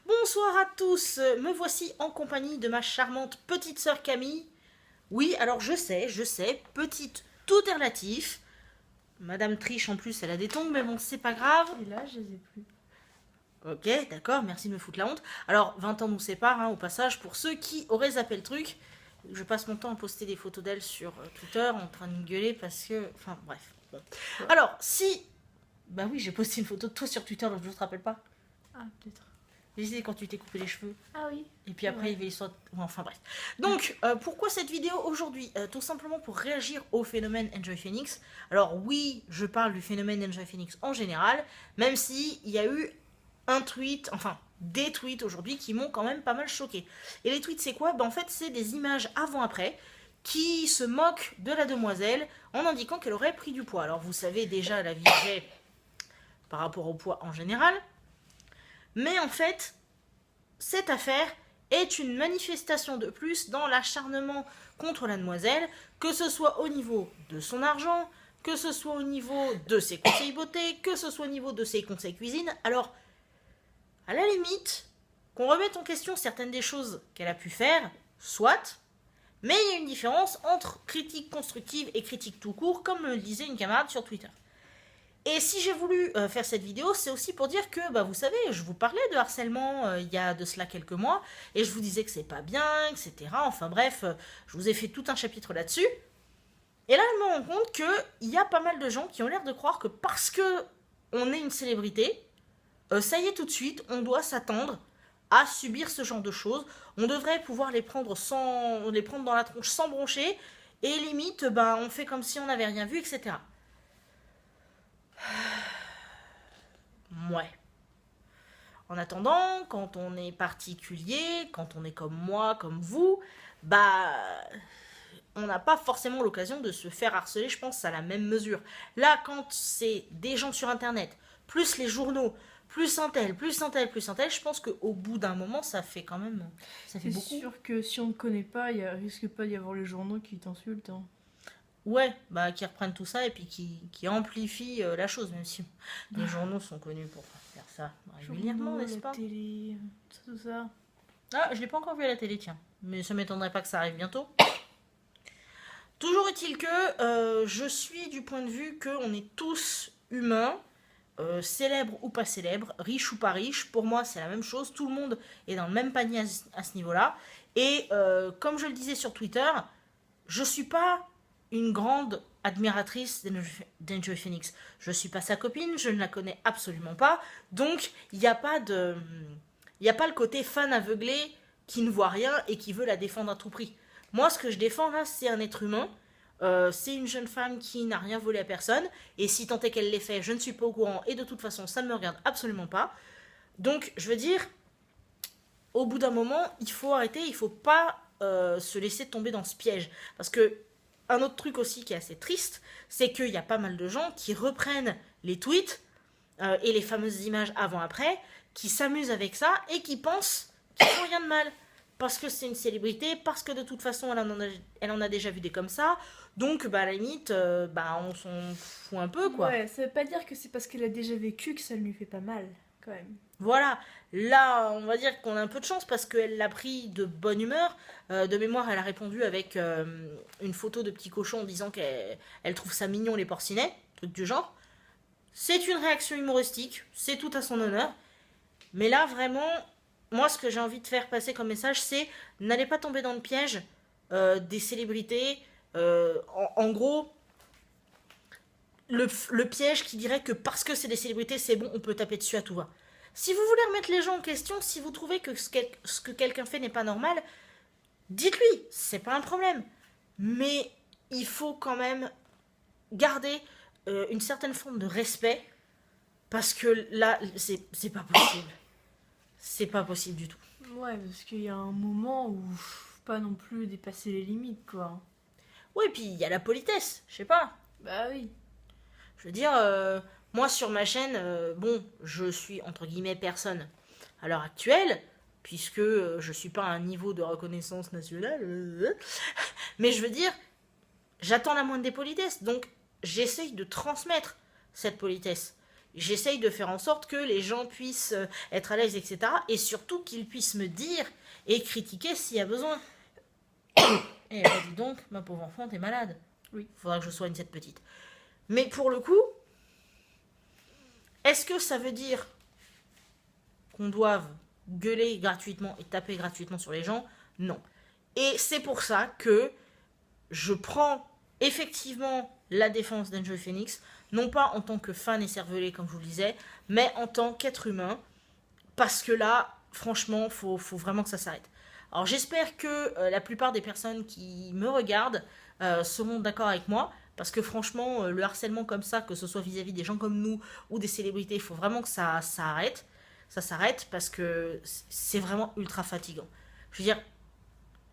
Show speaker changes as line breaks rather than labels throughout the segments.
Bonsoir à tous, me voici en compagnie de ma charmante petite sœur Camille. Oui, alors je sais, petite, tout est relatif. Madame Triche en plus, elle a des tongs, mais bon, c'est pas grave.
Et là, je les ai plus.
Ok, d'accord, merci de me foutre la honte. Alors, 20 ans nous séparent, au passage, pour ceux qui auraient zappé le truc. Je passe mon temps à poster des photos d'elle sur Twitter en train de me gueuler parce que... Enfin, bref. Bon.
Ouais.
Alors, si... Bah oui, j'ai posté une photo de toi sur Twitter, donc je te rappelle pas.
Ah, peut-être.
J'ai quand tu t'es coupé les cheveux.
Ah oui.
Et puis après, il y avait l'histoire... Ouais, enfin bref. Donc, pourquoi cette vidéo aujourd'hui Tout simplement pour réagir au phénomène Enjoy Phoenix. Alors oui, je parle du phénomène Enjoy Phoenix en général, même si il y a eu un tweet, enfin des tweets aujourd'hui qui m'ont quand même pas mal choqué. Et les tweets, c'est quoi En fait, c'est des images avant-après qui se moquent de la demoiselle en indiquant qu'elle aurait pris du poids. Alors vous savez déjà la vie que j'ai par rapport au poids en général. Mais en fait, cette affaire est une manifestation de plus dans l'acharnement contre la demoiselle, que ce soit au niveau de son argent, que ce soit au niveau de ses conseils beauté, que ce soit au niveau de ses conseils cuisine. Alors, à la limite, qu'on remette en question certaines des choses qu'elle a pu faire, soit, mais il y a une différence entre critique constructive et critique tout court, comme me le disait une camarade sur Twitter. Et si j'ai voulu faire cette vidéo, c'est aussi pour dire que, vous savez, je vous parlais de harcèlement il y a de cela quelques mois, et je vous disais que c'est pas bien, etc. Enfin bref, je vous ai fait tout un chapitre là-dessus. Et là, je me rends compte qu'il y a pas mal de gens qui ont l'air de croire que parce que on est une célébrité, ça y est tout de suite, on doit s'attendre à subir ce genre de choses. On devrait pouvoir les prendre dans la tronche sans broncher, et limite, on fait comme si on n'avait rien vu, etc. Ouais. En attendant, quand on est particulier, quand on est comme moi, comme vous, on n'a pas forcément l'occasion de se faire harceler, je pense, à la même mesure. Là, quand c'est des gens sur Internet, plus les journaux, plus un tel, plus un tel, plus un tel, je pense qu'au bout d'un moment, ça fait quand même... Ça fait
C'est
beaucoup.
sûr que si on ne connaît pas, il risque pas d'y avoir les journaux qui t'insultent. Hein.
Ouais, qui reprennent tout ça et puis qui amplifient la chose, même si les journaux sont connus pour faire ça régulièrement,
Journaux,
n'est-ce
la
pas
télé, tout ça.
Ah, je l'ai pas encore vu à la télé, tiens. Mais ça m'étonnerait pas que ça arrive bientôt. Toujours est-il que je suis du point de vue qu'on est tous humains, célèbres ou pas célèbres, riches ou pas riches. Pour moi, c'est la même chose. Tout le monde est dans le même panier à ce niveau-là. Et comme je le disais sur Twitter, je suis pas une grande admiratrice d'Enjoy Phoenix. Je suis pas sa copine, je ne la connais absolument pas. Donc, il n'y a pas de... Il n'y a pas le côté fan aveuglé qui ne voit rien et qui veut la défendre à tout prix. Moi, ce que je défends là, c'est un être humain. C'est une jeune femme qui n'a rien volé à personne. Et si tant est qu'elle l'ait fait, je ne suis pas au courant. Et de toute façon, ça ne me regarde absolument pas. Donc, je veux dire, au bout d'un moment, il faut arrêter. Il ne faut pas se laisser tomber dans ce piège. Parce que, un autre truc aussi qui est assez triste, c'est qu'il y a pas mal de gens qui reprennent les tweets et les fameuses images avant-après, qui s'amusent avec ça et qui pensent qu'ils font rien de mal. Parce que c'est une célébrité, parce que de toute façon elle en a déjà vu des comme ça, donc à la limite, on s'en fout un peu quoi.
Ouais, ça veut pas dire que c'est parce qu'elle a déjà vécu que ça ne lui fait pas mal, quand même.
Voilà, là on va dire qu'on a un peu de chance parce qu'elle l'a pris de bonne humeur. De mémoire, elle a répondu avec une photo de petit cochon en disant qu'elle trouve ça mignon les porcinets, truc du genre. C'est une réaction humoristique, c'est tout à son honneur. Mais là, vraiment, moi, ce que j'ai envie de faire passer comme message, c'est n'allez pas tomber dans le piège des célébrités. En gros, le piège qui dirait que parce que c'est des célébrités, c'est bon, on peut taper dessus à tout va. Si vous voulez remettre les gens en question, si vous trouvez que ce que quelqu'un fait n'est pas normal, dites-lui, c'est pas un problème. Mais il faut quand même garder une certaine forme de respect parce que là, c'est pas possible. C'est pas possible du tout.
Ouais, parce qu'il y a un moment où faut pas non plus dépasser les limites, quoi.
Oui, puis il y a la politesse, je sais pas.
Bah oui.
Je veux dire, moi sur ma chaîne, je suis entre guillemets personne à l'heure actuelle, puisque je suis pas à un niveau de reconnaissance nationale. Mais je veux dire, j'attends la moindre des politesses, donc j'essaye de transmettre cette politesse. j'essaye de faire en sorte que les gens puissent être à l'aise, etc. Et surtout qu'ils puissent me dire et critiquer s'il y a besoin. Et bah dis donc, ma pauvre enfant, t'es malade.
Oui.
Faudra que je soigne cette petite. Mais pour le coup, est-ce que ça veut dire qu'on doive gueuler gratuitement et taper gratuitement sur les gens? Non. Et c'est pour ça que je prends effectivement la défense d'Enjoy Phoenix, non pas en tant que fan et cervelé comme je vous le disais, mais en tant qu'être humain, parce que là, franchement, faut vraiment que ça s'arrête. Alors j'espère que la plupart des personnes qui me regardent seront d'accord avec moi, parce que franchement, le harcèlement comme ça, que ce soit vis-à-vis des gens comme nous ou des célébrités, il faut vraiment que ça arrête. Ça s'arrête parce que c'est vraiment ultra fatigant. Je veux dire,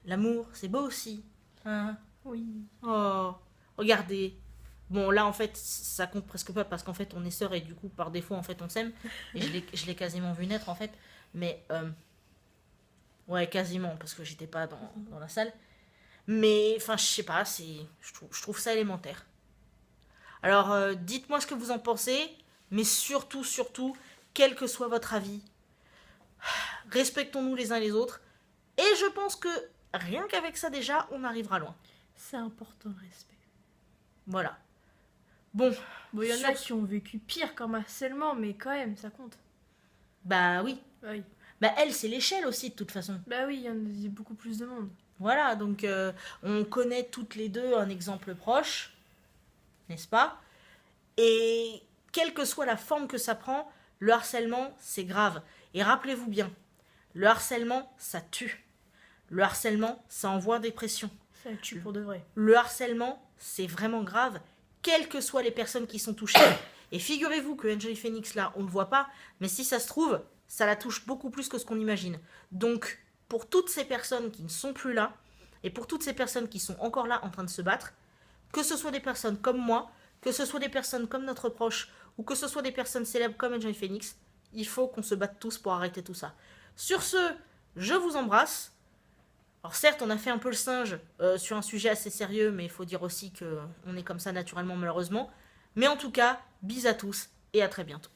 l'amour, c'est beau aussi. Hein?
Oui.
Oh, regardez. Bon, là, en fait, ça compte presque pas parce qu'en fait, on est sœurs et du coup, par défaut, en fait, on s'aime. Et je l'ai quasiment vu naître, en fait. Mais, ouais, quasiment, parce que j'étais pas dans la salle. Mais, enfin, je sais pas, je trouve ça élémentaire. Alors, dites-moi ce que vous en pensez, mais surtout, surtout, quel que soit votre avis, respectons-nous les uns les autres. Et je pense que rien qu'avec ça, déjà, on arrivera loin.
C'est important le respect.
Voilà. Bon,
Bon, il y en a qui ont vécu pire comme harcèlement, mais quand même, ça compte.
bah oui.
Oui.
Bah elle, c'est l'échelle aussi, de toute façon.
Bah oui, il y a beaucoup plus de monde.
Voilà, donc on connaît toutes les deux un exemple proche, n'est-ce pas? Et quelle que soit la forme que ça prend, le harcèlement, c'est grave. Et rappelez-vous bien, le harcèlement, ça tue. Le harcèlement, ça envoie des pressions.
Ça tue pour de vrai.
Le harcèlement, c'est vraiment grave, quelles que soient les personnes qui sont touchées. Et figurez-vous que Enjoy Phoenix, là, on ne le voit pas, mais si ça se trouve, ça la touche beaucoup plus que ce qu'on imagine. Donc, pour toutes ces personnes qui ne sont plus là, et pour toutes ces personnes qui sont encore là en train de se battre, que ce soit des personnes comme moi, que ce soit des personnes comme notre proche, ou que ce soit des personnes célèbres comme Enjoy Phoenix, il faut qu'on se batte tous pour arrêter tout ça. Sur ce, je vous embrasse. Alors certes, on a fait un peu le singe sur un sujet assez sérieux, mais il faut dire aussi qu'on est comme ça naturellement malheureusement. Mais en tout cas, bis à tous et à très bientôt.